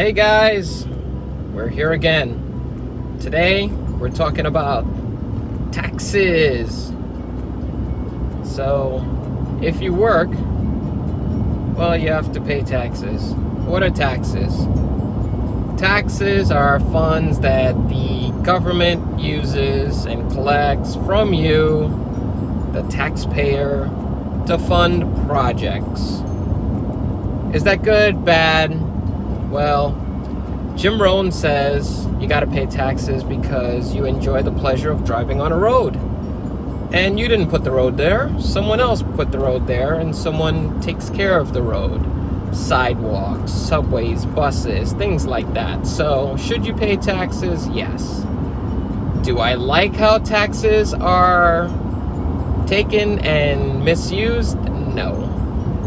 Hey guys, we're here again. Today we're talking about taxes. So if you work, well, you have to pay taxes. What are taxes? Taxes are funds that the government uses and collects from you, the taxpayer, to fund projects. Is that good, bad? Well, Jim Rohn says you got to pay taxes because you enjoy the pleasure of driving on a road. And you didn't put the road there. Someone else put the road there, and someone takes care of the road. Sidewalks, subways, buses, things like that. So, should you pay taxes? Yes. Do I like how taxes are taken and misused? No.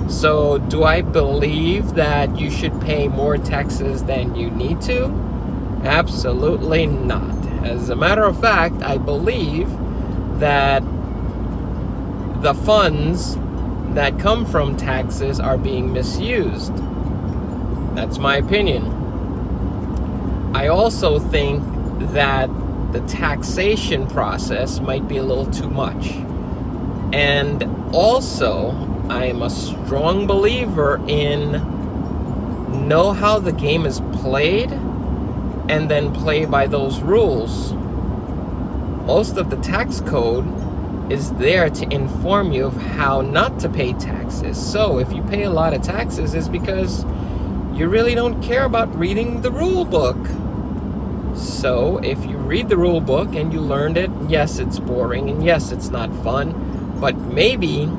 So, do I believe that you should pay more taxes than you need to? Absolutely not. As a matter of fact, I believe that the funds that come from taxes are being misused. That's my opinion. I also think that the taxation process might be a little too much. And also, I am a strong believer in know how the game is played and then play by those rules. Most of the tax code is there to inform you of how not to pay taxes. So if you pay a lot of taxes, it's because you really don't care about reading the rule book. So if you read the rule book and you learned it, yes, it's boring and yes, it's not fun, but maybe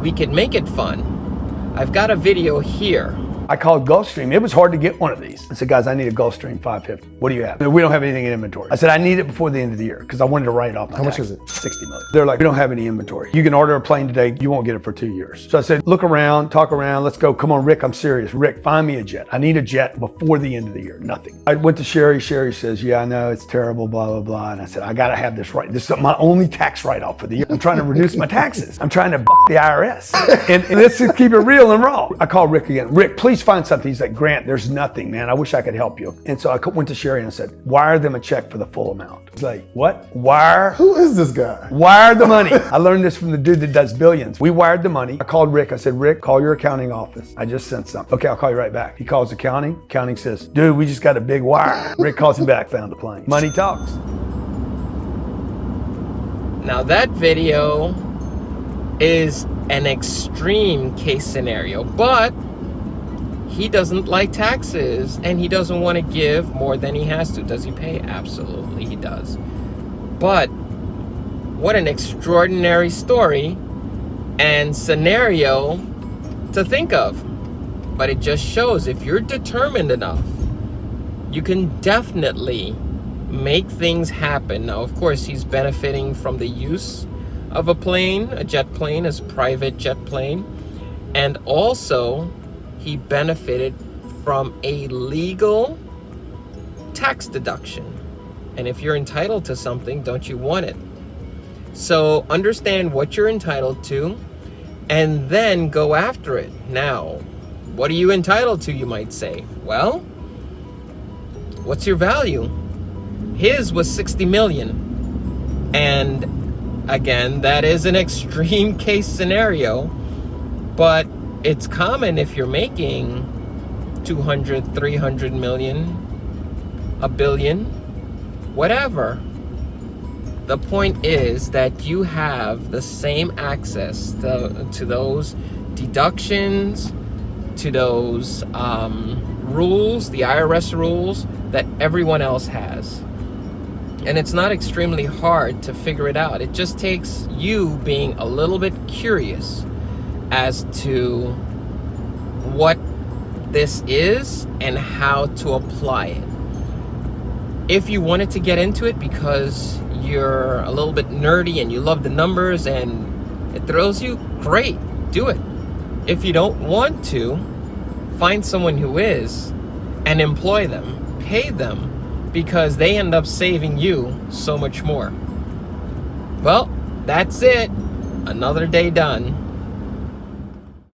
we could make it fun. I've got a video here. I called Gulfstream. It was hard to get one of these. I said, guys, I need a Gulfstream 550. What do you have? We don't have anything in inventory. I said, I need it before the end of the year because I wanted to write it off my How much tax. is it? 60 million. They're like, we don't have any inventory. You can order a plane today. You won't get it for 2 years. So I said, look around, talk around. Let's go. Come on, Rick, I'm serious. Rick, find me a jet. I need a jet before the end of the year. Nothing. I went to Sherry. Sherry says, yeah, I know it's terrible, blah, blah, blah. And I said, I got to have this right. This is my only tax write-off for the year. I'm trying to reduce my taxes. I'm trying to the IRS. And let's just keep it real and raw. I called Rick again. Rick, please find something. He's like, Grant, there's nothing, man. I wish I could help you. And so I went to Sherry and I said, wire them a check for the full amount. He's like, what? Wire? Who is this guy? Wire the money. I learned this from the dude that does billions. We wired the money. I called Rick. I said, Rick, call your accounting office. I just sent something. Okay, I'll call you right back. He calls accounting. Accounting says, dude, we just got a big wire. Rick calls him back, found the plane. Money talks. Now that video is an extreme case scenario, but he doesn't like taxes and he doesn't want to give more than he has to. Does he pay? Absolutely, he does. But what an extraordinary story and scenario to think of. But it just shows if you're determined enough, you can definitely make things happen. Now, of course, he's benefiting from the use of a plane, a jet plane, his private jet plane, and also he benefited from a legal tax deduction. And if you're entitled to something, don't you want it? So understand what you're entitled to and then go after it. Now, what are you entitled to, you might say? Well, what's your value? His was 60 million. And again, that is an extreme case scenario, but it's common if you're making 200, 300 million, a billion, whatever. The point is that you have the same access to those deductions, to those rules, the IRS rules that everyone else has. And it's not extremely hard to figure it out. It just takes you being a little bit curious as to what this is and how to apply it. If you wanted to get into it because you're a little bit nerdy and you love the numbers and it thrills you, great, do it. If you don't want to, find someone who is and employ them, pay them, because they end up saving you so much more. Well, that's it. Another day done.